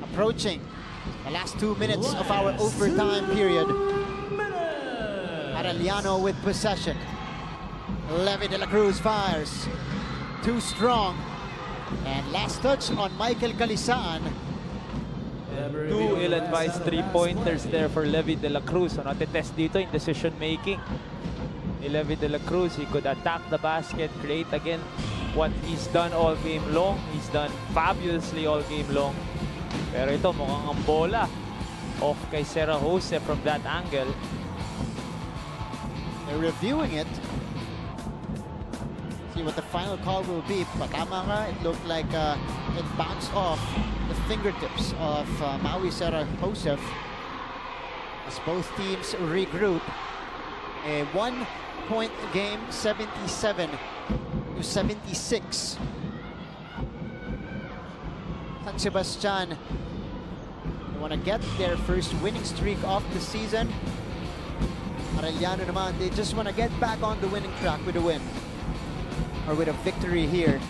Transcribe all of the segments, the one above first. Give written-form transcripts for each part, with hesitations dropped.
Approaching the last 2 minutes of our overtime period. Arellano with possession. Levy de la Cruz fires. Too strong. And last touch on Michael Calisaan. Two ill-advised three-pointers there for Levy de la Cruz. So natitest dito in decision-making. Levy de la Cruz, he could attack the basket, create again what he's done all game long. He's done fabulously all game long. Pero ito, mukhang ang bola off kay Sarah Jose from that angle. They're reviewing it. See what the final call will be. Patama nga, it looked like it bounced off the fingertips of Maui Sarah Joseph as both teams regroup. A 1-point game, 77 to 76. San Sebastian, they want to get their first winning streak off the season. Arellano naman, they just want to get back on the winning track with a win. Or with a victory here.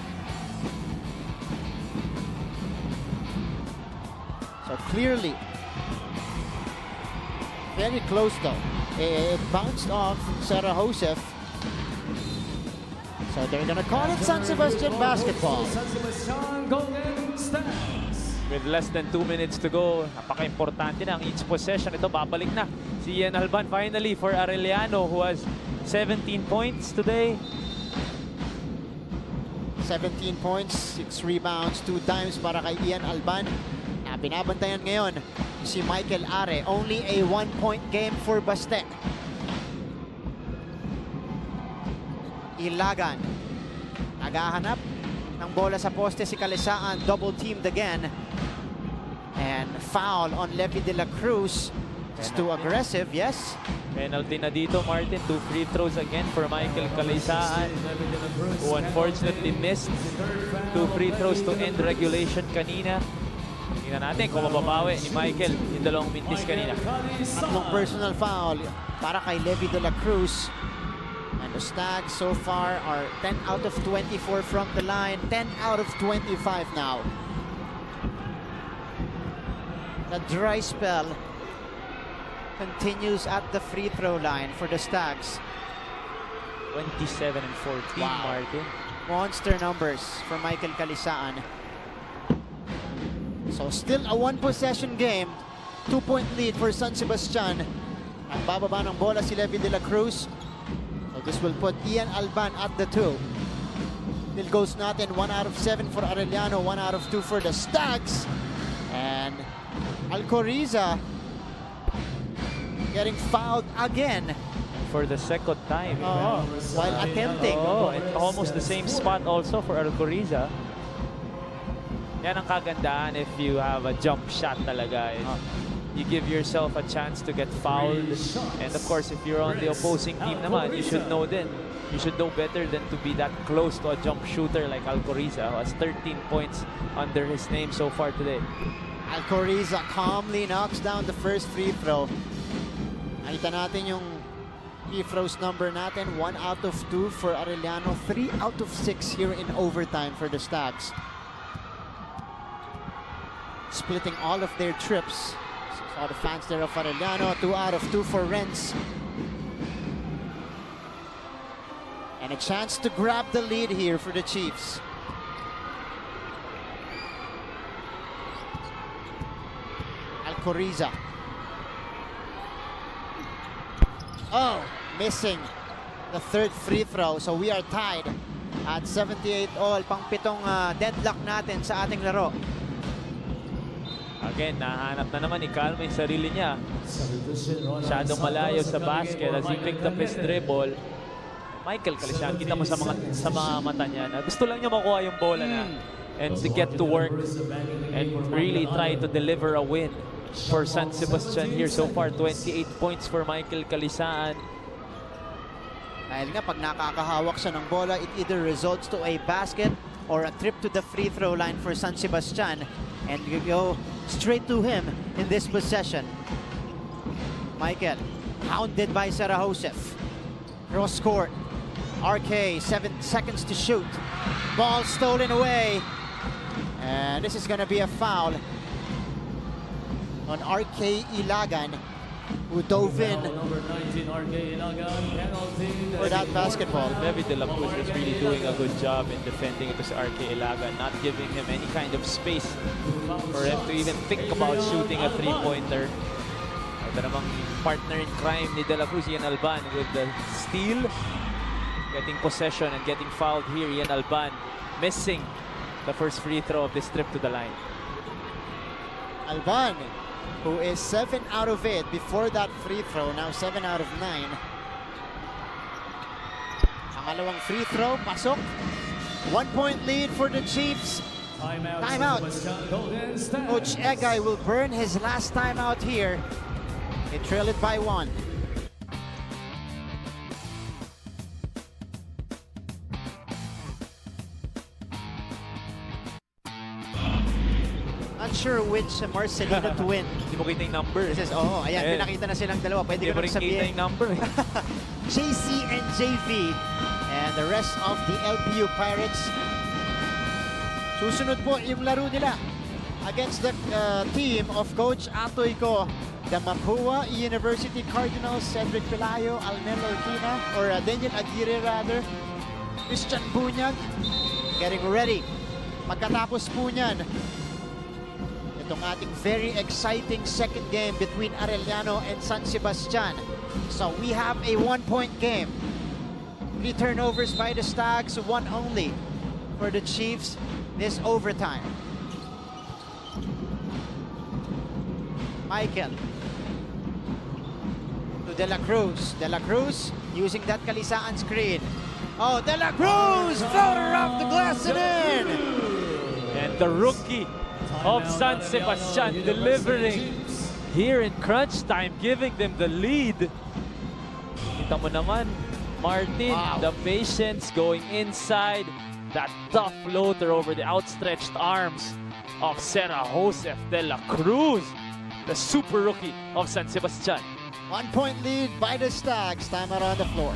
So clearly, very close though. It bounced off Sarah Joseph. So they're gonna call it San Sebastian basketball. With less than 2 minutes to go, napaka-importante na ang each possession. Ito, babalik na si Ian Alban finally for Arellano, who has 17 points today. 17 points, 6 rebounds, 2 times para kay Ian Alban. Na binabantayan ngayon si Michael Are. Only a 1-point game for Baste. Ilagan. Naghahanap ng bola sa poste si Calisaan. Double teamed again. And foul on Levy de la Cruz. It's too aggressive, yes. Penalty na dito, Martin. 2 free throws again for Michael Calisaan, who unfortunately missed 2 free throws to end regulation kanina. Tingnan natin kung mababawi ni Michael yung dalawang mintis kanina. Tatlong personal foul para kay Levy de la Cruz. And the Stags so far are 10 out of 24 from the line, 10 out of 25 now. The dry spell continues at the free throw line for the Stags. 27 and 14, wow. Martin. Monster numbers for Michael Calisaan. So still a 1-possession game. 2-point lead for San Sebastian. Ang bababa ng bola si Levy de la Cruz. So this will put Ian Alban at the 2. Still goes natin 1 out of 7 for Arellano, 1 out of 2 for the Stags. And Alcoriza getting fouled again. For the second time. While attempting. And almost the same spot also for Alcoriza. Yan ang kagandahan if you have a jump shot talaga. You give yourself a chance to get fouled. And of course, if you're on the opposing team naman, you should know then. You should know better than to be that close to a jump shooter like Alcoriza, who has 13 points under his name so far today. Alcoriza calmly knocks down the first free throw. Nakita natin yung free throws number natin. 1 out of 2 for Arellano. 3 out of 6 here in overtime for the Stags. Splitting all of their trips. Saw the fans there of Arellano. 2 out of 2 for Renz. And a chance to grab the lead here for the Chiefs. Alcoriza. Oh, missing the third free throw. So we are tied at 78 all. Pang-pitong deadlock natin sa ating laro. Again, nahanap na naman ni Calma yung sarili niya. Masyadong malayo sa basket as he picked up his dribble. Michael Calisaan, kita mo sa mga mata niya na gusto lang niya makuha yung bola na and to get to work and really try to deliver a win for San Sebastian here. So far, 28 points for Michael Calisaan. Dahil nga, pag nakakahawak siya ng bola, it either results to a basket or a trip to the free throw line for San Sebastian. And you go straight to him in this possession. Michael, hounded by Sarah Joseph. Cross court. RK, 7 seconds to shoot. Ball stolen away. And this is going to be a foul. on RK Ilagan, who dove in Number 19, RK Ilagan, penalty. for that basketball. Levi De La Cruz was really doing a good job in defending it to RK Ilagan, not giving him any kind of space for him to even think about shooting a three-pointer. Ito namang partner in crime ni De La Cruz, Ian Alban, with the steal, getting possession and getting fouled here. Ian Alban missing the first free throw of this trip to the line. Alban, who is 7 out of 8 before that free throw, now 7 out of 9. Pangalawang free throw, pasok. 1-point lead for the Chiefs. Timeout. Coach Egay will burn his last timeout here. They trail it by 1. Not sure which Marcelino to win. Hindi mo kita yung number. This is, ayan, pinakita na silang dalawa. Pwede Hindi ko mo nang rin kita sabihin. yung number. JC and JV and the rest of the LPU Pirates. Susunod po yung laro nila against the team of Coach Atoy Ko. The Mapua University Cardinals, Cedric Pelayo, Almel Orquina, or Daniel Aguirre rather, Christian Bunyag, getting ready. Pagkatapos po niyan, itong ating very exciting second game between Arellano and San Sebastian. So we have a 1-point game. 3 turnovers by the Stags, 1 only for the Chiefs this overtime. Michael to De La Cruz. De La Cruz using that kalisaan screen. Oh, De La Cruz! Floater off the glass and in! And the rookie of San Sebastian delivering here in crunch time, giving them the lead. Kita mo naman, Martin, the patience going inside. That tough floater over the outstretched arms of Serra Josef De La Cruz, the super rookie of San Sebastian. 1-point lead by the Stags. Time out on the floor.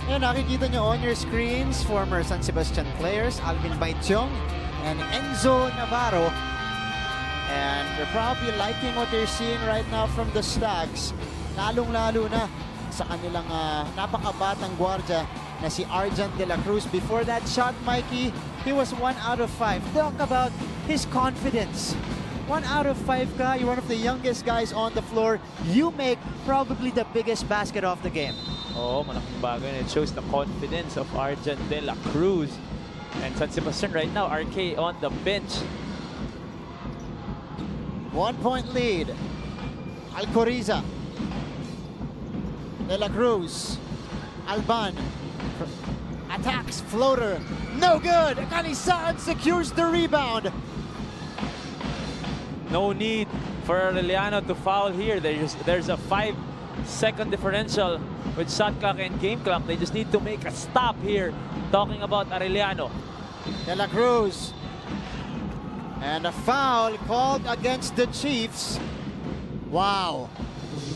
And nakikita nyo on your screens, former San Sebastian players, Alvin Baichong and Enzo Navarro. And they're probably liking what they're seeing right now from the Stags. Lalong-lalo na sa kanilang napakabatang gwardya na si Arjan De La Cruz. Before that shot, Mikey, he was 1 out of 5. Talk about his confidence. 1 out of 5 ka, you're one of the youngest guys on the floor. You make probably the biggest basket of the game. Oh, malaking bagay. It shows the confidence of Arjan De La Cruz. And San Sebastian right now, RK on the bench. 1-point lead. Alcoriza. De La Cruz. Alban. Attacks. Floater. No good. Calisaan secures the rebound. No need for Arellano to foul here. There's a 5-second differential with shot clock and game clock. They just need to make a stop here. Talking about Arellano. De La Cruz. And a foul called against the Chiefs. Wow.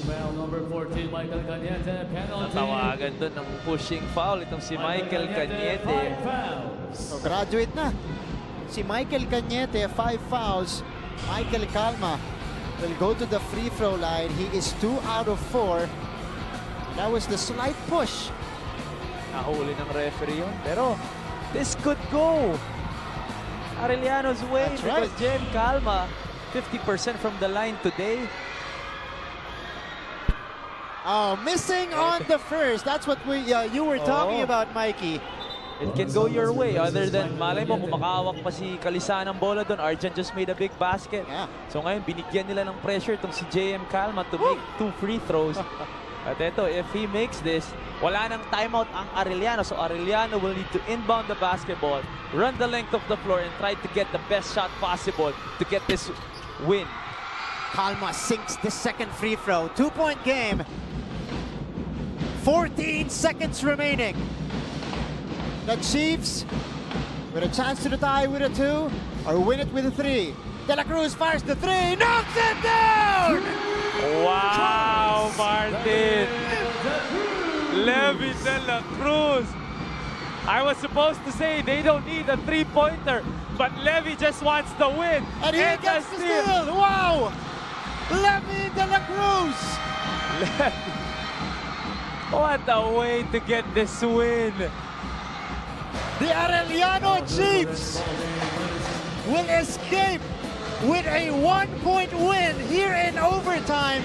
Well, number 14, Michael Cañete, penalty. Natawagan doon ng pushing foul itong si Michael Cañete. So graduate na. Si Michael Cañete, 5 fouls. Michael Calma will go to the free throw line. He is 2 out of 4. That was the slight push. Nahuli ng referee yun. Pero this could go Arellano's way. That's because right. Jen Calma, 50% from the line today. Oh, missing on the first. That's what you were talking about, Mikey. It can go your way other than malay mo kumakawak pa si Calisaan ng bola doon. Arjan just made a big basket. Yeah. So ngayon binigyan nila ng pressure itong si JM Calma to make 2 free throws. At ito, if he makes this, wala nang timeout ang Arellano. So Arellano will need to inbound the basketball, run the length of the floor, and try to get the best shot possible to get this win. Calma sinks the second free throw. 2-point game. 14 seconds remaining. The Chiefs with a chance to tie with a 2 or win it with a 3. De La Cruz fires the 3, knocks it down! Wow, Martin! Levy de la Cruz. I was supposed to say they don't need a three-pointer, but Levy just wants the win. And he gets the steal. Wow! Levy de la Cruz. What a way to get this win. The Arellano Chiefs will escape with a 1-point win here in overtime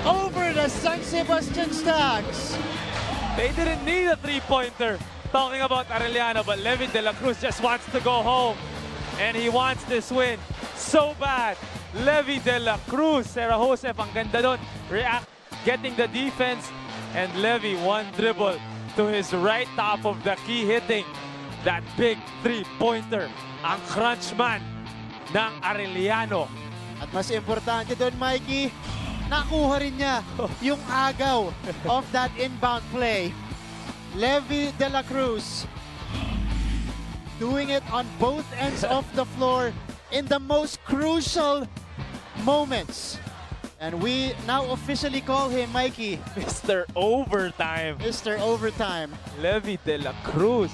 over the San Sebastian Stags. They didn't need a three-pointer. Talking about Arellano, but Levy de la Cruz just wants to go home. And he wants this win so bad. Levy de la Cruz, Sarah Joseph, ang ganda doon. React, getting the defense, and Levy one dribble to his right top of the key, hitting that big three-pointer. Ang crunch man ng Arellano. At mas importante doon, Mikey, nakuha rin niya yung agaw of that inbound play. Levy de la Cruz doing it on both ends of the floor in the most crucial moments. And we now officially call him, Mikey, Mr. Overtime. Mr. Overtime. Levy de la Cruz.